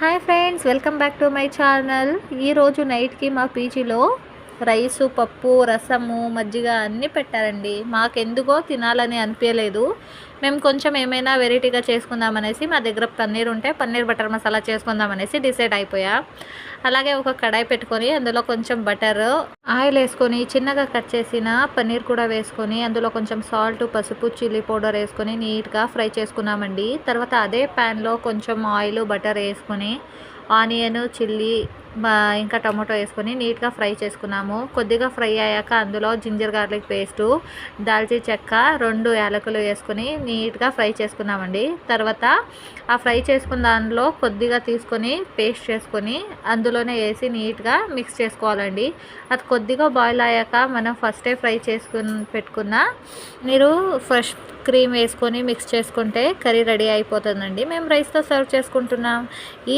Hi friends, welcome back to my channel. ఈరోజు నైట్కి మా పీజీలో రైసు, పప్పు, రసము, మజ్జిగ అన్నీ పెట్టారండి. మాకెందుకో తినాలని అనిపించలేదు. మేము కొంచెం ఏమైనా వెరైటీగా చేసుకుందామనేసి మా దగ్గర పన్నీర్ ఉంటే పన్నీర్ బటర్ మసాలా చేసుకుందామనేసి డిసైడ్ అయిపోయా. అలాగే ఒక కడాయి పెట్టుకొని అందులో కొంచెం బటర్, ఆయిల్ వేసుకొని చిన్నగా కట్ చేసిన పన్నీర్ కూడా వేసుకొని అందులో కొంచెం సాల్ట్, పసుపు, చిల్లీ పౌడర్ వేసుకొని నీట్గా ఫ్రై చేసుకున్నామండి. తర్వాత అదే ప్యాన్లో కొంచెం ఆయిల్, బటర్ వేసుకొని ఆనియన్, చిల్లీ ఇంకా టమాటో వేసుకొని నీట్గా ఫ్రై చేసుకున్నాము. కొద్దిగా ఫ్రై అయ్యాక అందులో జింజర్ గార్లిక్ పేస్టు, దాల్చిన చెక్క, 2 యాలకులు వేసుకొని నీట్గా ఫ్రై చేసుకున్నామండి. తర్వాత ఆ ఫ్రై చేసుకున్న దానిలో కొద్దిగా తీసుకొని పేస్ట్ చేసుకొని అందులోనే వేసి నీట్గా మిక్స్ చేసుకోవాలండి. అది కొద్దిగా బాయిల్ అయ్యాక మనం ఫస్టే ఫ్రై చేసుకుని పెట్టుకున్న మీరు ఫ్రెష్ క్రీమ్ వేసుకొని మిక్స్ చేసుకుంటే కర్రీ రెడీ అయిపోతుందండి. మేము రైస్తో సర్వ్ చేసుకుంటున్నాం. ఈ